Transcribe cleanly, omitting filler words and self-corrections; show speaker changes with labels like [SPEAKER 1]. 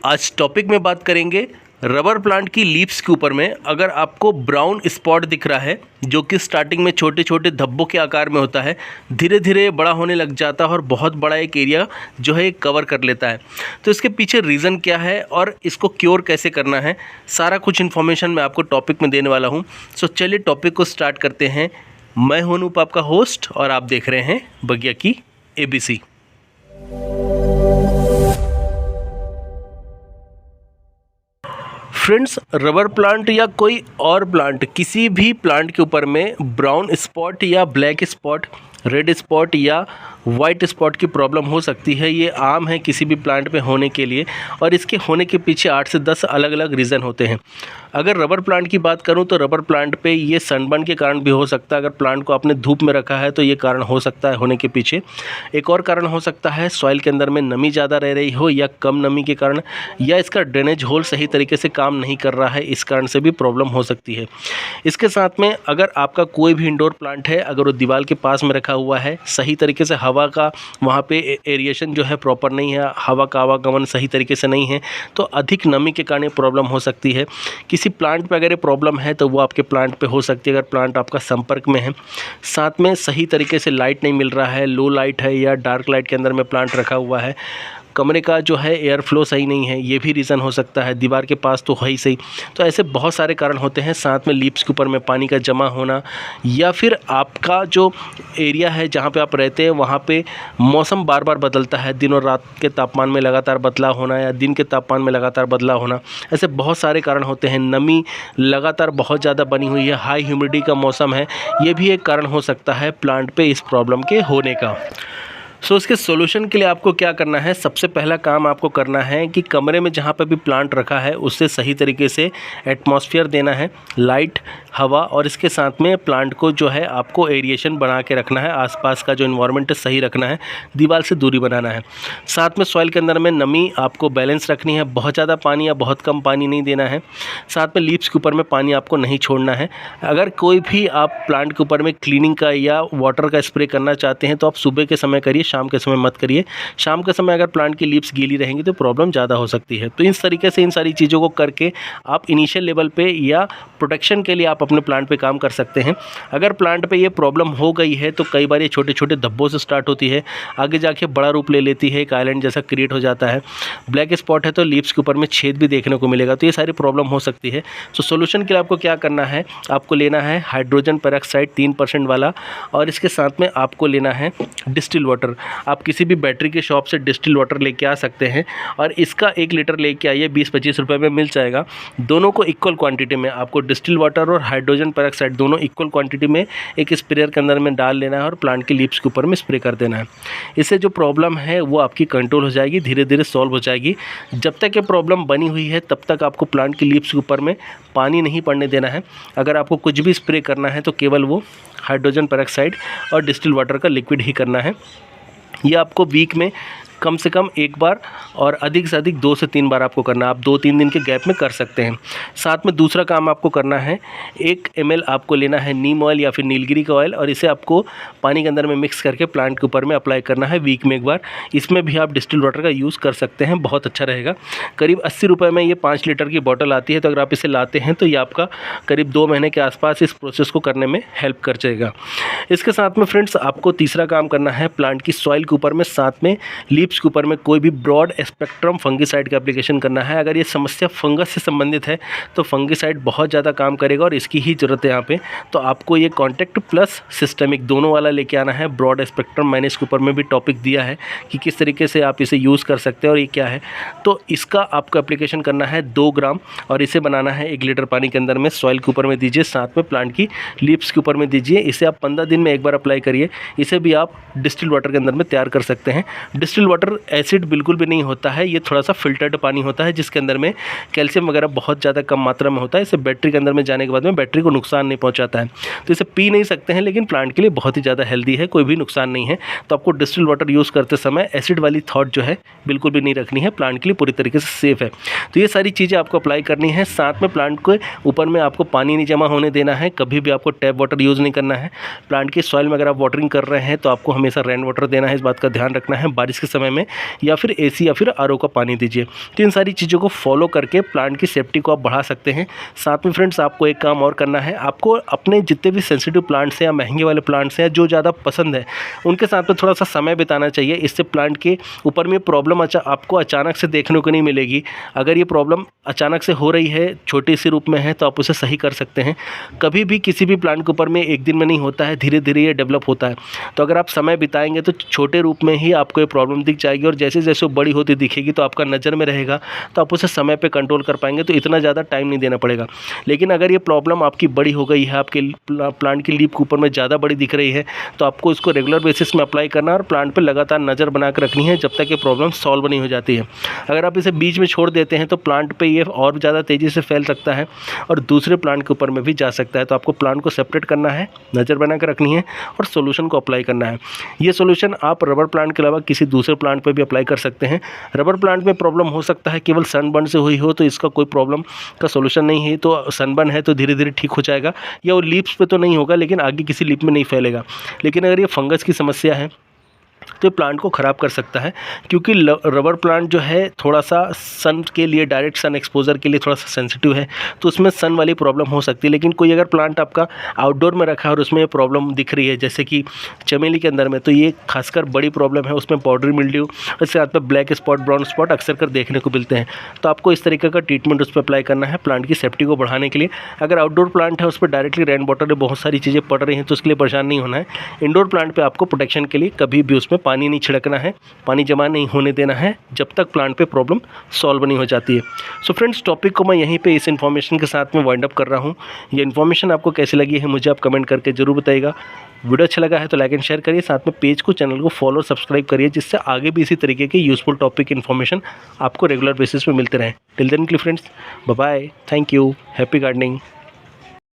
[SPEAKER 1] आज टॉपिक में बात करेंगे रबर प्लांट की लीव्स के ऊपर में। अगर आपको ब्राउन स्पॉट दिख रहा है जो कि स्टार्टिंग में छोटे छोटे धब्बों के आकार में होता है, धीरे धीरे बड़ा होने लग जाता है और बहुत बड़ा एक एरिया जो है कवर कर लेता है, तो इसके पीछे रीज़न क्या है और इसको क्योर कैसे करना है, सारा कुछ इन्फॉर्मेशन मैं आपको टॉपिक में देने वाला हूँ। सो चलिए टॉपिक को स्टार्ट करते हैं। मैं हूं अनूप, आपका होस्ट, और आप देख रहे हैं बगिया की ABC। फ्रेंड्स, रबर प्लांट या कोई और प्लांट, किसी भी प्लांट के ऊपर में ब्राउन स्पॉट या ब्लैक स्पॉट, रेड स्पॉट या वाइट स्पॉट की प्रॉब्लम हो सकती है। ये आम है किसी भी प्लांट में होने के लिए, और इसके होने के पीछे 8 से 10 अलग अलग रीज़न होते हैं। अगर रबर प्लांट की बात करूं तो रबर प्लांट पे ये सनबर्न के कारण भी हो सकता है। अगर प्लांट को आपने धूप में रखा है तो ये कारण हो सकता है होने के पीछे। एक और कारण हो सकता है सॉइल के अंदर में नमी ज़्यादा रह रही हो या कम नमी के कारण, या इसका ड्रेनेज होल सही तरीके से काम नहीं कर रहा है, इस कारण से भी प्रॉब्लम हो सकती है। इसके साथ में अगर आपका कोई भी इंडोर प्लांट है, अगर वो दीवार के पास में रखा हुआ है, सही तरीके से हवा का वहाँ पे एरिएशन जो है प्रॉपर नहीं है, हवा का आवागमन सही तरीके से नहीं है, तो अधिक नमी के कारण प्रॉब्लम हो सकती है। किसी प्लांट पे अगर ये प्रॉब्लम है तो वो आपके प्लांट पे हो सकती है, अगर प्लांट आपका संपर्क में है। साथ में सही तरीके से लाइट नहीं मिल रहा है, लो लाइट है या डार्क लाइट के अंदर में प्लांट रखा हुआ है, कमरे का जो है एयर फ्लो सही नहीं है, ये भी रीज़न हो सकता है। दीवार के पास तो है ही सही, तो ऐसे बहुत सारे कारण होते हैं। साथ में लीव्स के ऊपर में पानी का जमा होना, या फिर आपका जो एरिया है जहाँ पे आप रहते हैं वहाँ पे मौसम बार बार बदलता है, दिन और रात के तापमान में लगातार बदलाव होना या दिन के तापमान में लगातार बदलाव होना, ऐसे बहुत सारे कारण होते हैं। नमी लगातार बहुत ज़्यादा बनी हुई है, हाई ह्यूमिडिटी का मौसम है, ये भी एक कारण हो सकता है प्लांट पे इस प्रॉब्लम के होने का। सो इसके सॉल्यूशन के लिए आपको क्या करना है, सबसे पहला काम आपको करना है कि कमरे में जहाँ पे भी प्लांट रखा है उससे सही तरीके से एटमॉस्फेयर देना है, लाइट, हवा, और इसके साथ में प्लांट को जो है आपको एरिएशन बना के रखना है, आसपास का जो इन्वायरमेंट है सही रखना है, दीवार से दूरी बनाना है। साथ में सॉइल के अंदर में नमी आपको बैलेंस रखनी है, बहुत ज़्यादा पानी या बहुत कम पानी नहीं देना है। साथ में लीव्स के ऊपर में पानी आपको नहीं छोड़ना है। अगर कोई भी आप प्लांट के ऊपर में क्लीनिंग का या वाटर का स्प्रे करना चाहते हैं तो आप सुबह के समय करिए, शाम के समय मत करिए। शाम के समय अगर प्लांट की लीव्स गीली रहेंगी तो प्रॉब्लम ज़्यादा हो सकती है। तो इस तरीके से इन सारी चीज़ों को करके आप इनिशियल लेवल पे या प्रोटेक्शन के लिए आप अपने प्लांट पे काम कर सकते हैं। अगर प्लांट पे ये प्रॉब्लम हो गई है तो कई बार ये छोटे छोटे धब्बों से स्टार्ट होती है, आगे जाके बड़ा रूप ले लेती है, एक आइलैंड जैसा क्रिएट हो जाता है। ब्लैक स्पॉट है तो लीव्स के ऊपर में छेद भी देखने को मिलेगा, तो ये सारी प्रॉब्लम हो सकती है। तो सोल्यूशन के लिए आपको क्या करना है, आपको लेना है हाइड्रोजन पेरोक्साइड 3% वाला, और इसके साथ में आपको लेना है डिस्टिल वाटर। आप किसी भी बैटरी के शॉप से डिस्टिल वाटर लेके आ सकते हैं, और इसका 1 लीटर लेके आइए, 20-25 रुपये में मिल जाएगा। दोनों को इक्वल क्वांटिटी में आपको डिस्टिल वाटर और हाइड्रोजन पेरोक्साइड दोनों इक्वल क्वांटिटी में एक स्प्रेयर के अंदर में डाल लेना है और प्लांट के लीव्स के ऊपर में स्प्रे कर देना है। इससे जो प्रॉब्लम है वो आपकी कंट्रोल हो जाएगी, धीरे धीरे सॉल्व हो जाएगी। जब तक ये प्रॉब्लम बनी हुई है तब तक आपको प्लांट के लीव्स के ऊपर में पानी नहीं पड़ने देना है। अगर आपको कुछ भी स्प्रे करना है तो केवल वो हाइड्रोजन पेरोक्साइड और डिस्टिल वाटर का लिक्विड ही करना है। ये आपको वीक में कम से कम 1 बार और अधिक से अधिक 2 से 3 बार आपको करना है। आप 2-3 दिन के गैप में कर सकते हैं। साथ में दूसरा काम आपको करना है, 1 ml आपको लेना है नीम ऑयल या फिर नीलगिरी का ऑयल, और इसे आपको पानी के अंदर में मिक्स करके प्लांट के ऊपर में अप्लाई करना है वीक में 1 बार। इसमें भी आप डिस्टिल वाटर का यूज़ कर सकते हैं, बहुत अच्छा रहेगा। करीब 80 रुपये में ये 5 लीटर की बॉटल आती है, तो अगर आप इसे लाते हैं तो ये आपका करीब 2 महीने के आसपास इस प्रोसेस को करने में हेल्प कर जाएगा। इसके साथ में फ्रेंड्स आपको तीसरा काम करना है, प्लांट की सॉइल के ऊपर में साथ में लीव्स के ऊपर में कोई भी ब्रॉड स्पेक्ट्रम फंगिसाइड का एप्लीकेशन करना है। अगर ये समस्या फंगस से संबंधित है तो फंगिसाइड बहुत ज़्यादा काम करेगा और इसकी ही ज़रूरत है यहाँ पे। तो आपको ये कॉन्टैक्ट प्लस सिस्टमिक दोनों वाला लेके आना है। ब्रॉड स्पेक्ट्रम मैंने इसके ऊपर में भी टॉपिक दिया है कि किस तरीके से आप इसे यूज़ कर सकते हैं और ये क्या है। तो इसका आपको एप्लीकेशन करना है 2 ग्राम, और इसे बनाना है 1 लीटर पानी के अंदर में, सॉइल के ऊपर में दीजिए, साथ में प्लांट की लीव्स के ऊपर में दीजिए। इसे आप 15 दिन में 1 बार अप्लाई करिए। इसे भी आप डिस्टिल वाटर के अंदर में तैयार कर सकते हैं। डिस्टिल वाटर एसिड बिल्कुल भी नहीं होता है, ये थोड़ा सा फिल्टर्ड पानी होता है जिसके अंदर में कैल्शियम वगैरह बहुत ज़्यादा कम मात्रा में होता है। इसे बैटरी के अंदर में जाने के बाद में बैटरी को नुकसान नहीं पहुंचाता है, तो इसे पी नहीं सकते हैं, लेकिन प्लांट के लिए बहुत ही ज़्यादा हेल्दी है, कोई भी नुकसान नहीं है। तो आपको डिस्टिल वाटर यूज़ करते समय एसिड वाली थॉट जो है बिल्कुल भी नहीं रखनी है, प्लांट के लिए पूरी तरीके से सेफ है। तो ये सारी चीज़ें आपको अप्लाई करनी है। साथ में प्लांट के ऊपर में आपको पानी नहीं जमा होने देना है, कभी भी आपको टैप वाटर यूज़ नहीं करना है। प्लांट के सॉइल में अगर आप वाटरिंग कर रहे हैं तो आपको हमेशा रेन वाटर देना है, इस बात का ध्यान रखना है। बारिश के समय समय में, या फिर एसी या फिर आरओ का पानी दीजिए। तो इन सारी चीज़ों को फॉलो करके प्लांट की सेफ्टी को आप बढ़ा सकते हैं। साथ में फ्रेंड्स आपको एक काम और करना है, आपको अपने जितने भी सेंसिटिव प्लांट्स हैं या महंगे वाले प्लांट्स हैं जो ज़्यादा पसंद है उनके साथ में थोड़ा सा समय बिताना चाहिए। इससे प्लांट के ऊपर में प्रॉब्लम आपको अचानक से देखने को नहीं मिलेगी। अगर ये प्रॉब्लम अचानक से हो रही है, छोटे से रूप में है, तो आप उसे सही कर सकते हैं। कभी भी किसी भी प्लांट के ऊपर में एक दिन में नहीं होता है, धीरे धीरे ये डेवलप होता है। तो अगर आप समय बिताएंगे तो छोटे रूप में ही आपको ये प्रॉब्लम दिख जाएगी, और जैसे जैसे वो बड़ी होती दिखेगी तो आपका नज़र में रहेगा, तो आप उसे समय पे कंट्रोल कर पाएंगे, तो इतना ज़्यादा टाइम नहीं देना पड़ेगा। लेकिन अगर ये प्रॉब्लम आपकी बड़ी हो गई है, आपके प्लांट की लीफ के ऊपर में ज़्यादा बड़ी दिख रही है, तो आपको इसको रेगुलर बेसिस में अप्लाई करना और प्लांट पर लगातार नज़र बना कर रखनी है जब तक ये प्रॉब्लम सॉल्व नहीं हो जाती है। अगर आप इसे बीच में छोड़ देते हैं तो प्लांट पे ये और ज़्यादा तेज़ी से फैल सकता है और दूसरे प्लांट के ऊपर में भी जा सकता है। तो आपको प्लांट को सेपरेट करना है, नज़र बना कर रखनी है और सोल्यूशन को अप्लाई करना है। ये सोल्यूशन आप रबर प्लांट के अलावा किसी दूसरे प्लांट पे भी अप्लाई कर सकते हैं। रबर प्लांट में प्रॉब्लम हो सकता है केवल सनबर्न से हुई हो, तो इसका कोई प्रॉब्लम का सोल्यूशन नहीं है। तो सनबर्न है तो धीरे धीरे ठीक हो जाएगा, या वो लीव्स पे तो नहीं होगा लेकिन आगे किसी लीफ में नहीं फैलेगा। लेकिन अगर ये फंगस की समस्या है तो प्लांट को ख़राब कर सकता है, क्योंकि रबर प्लांट जो है थोड़ा सा सन के लिए, डायरेक्ट सन एक्सपोजर के लिए थोड़ा सा सेंसिटिव है, तो उसमें सन वाली प्रॉब्लम हो सकती है। लेकिन कोई अगर प्लांट आपका आउटडोर में रखा है और उसमें प्रॉब्लम दिख रही है, जैसे कि चमेली के अंदर में, तो ये खासकर बड़ी प्रॉब्लम है, उसमें पाउडरी मिल्ड्यू, उसके साथ में ब्लैक स्पॉट, ब्राउन स्पॉट अक्सर कर देखने को मिलते हैं। तो आपको इस तरीके का ट्रीटमेंट उस पर अप्लाई करना है प्लांट की सेफ्टी को बढ़ाने के लिए। अगर आउटडोर प्लांट है उस पर डायरेक्टली रेन वाटर में बहुत सारी चीज़ें पड़ रही हैं तो उसके लिए परेशान नहीं होना है। इंडोर प्लांट पर आपको प्रोटेक्शन के लिए कभी भी उसमें पानी नहीं छिड़कना है, पानी जमा नहीं होने देना है जब तक प्लांट पे प्रॉब्लम सॉल्व नहीं हो जाती है। सो फ्रेंड्स, टॉपिक को मैं यहीं पे इस इन्फॉर्मेशन के साथ में वाइंड अप कर रहा हूँ। ये इन्फॉर्मेशन आपको कैसी लगी है मुझे आप कमेंट करके ज़रूर बताइएगा। वीडियो अच्छा लगा है तो लाइक एंड शेयर करिए, साथ में पेज को, चैनल को फॉलो और सब्सक्राइब करिए, जिससे आगे भी इसी तरीके के यूजफुल टॉपिक इन्फॉर्मेशन आपको रेगुलर बेसिस पे मिलते रहें। टिल देन के लिए friends, bye bye, thank you, happy gardening.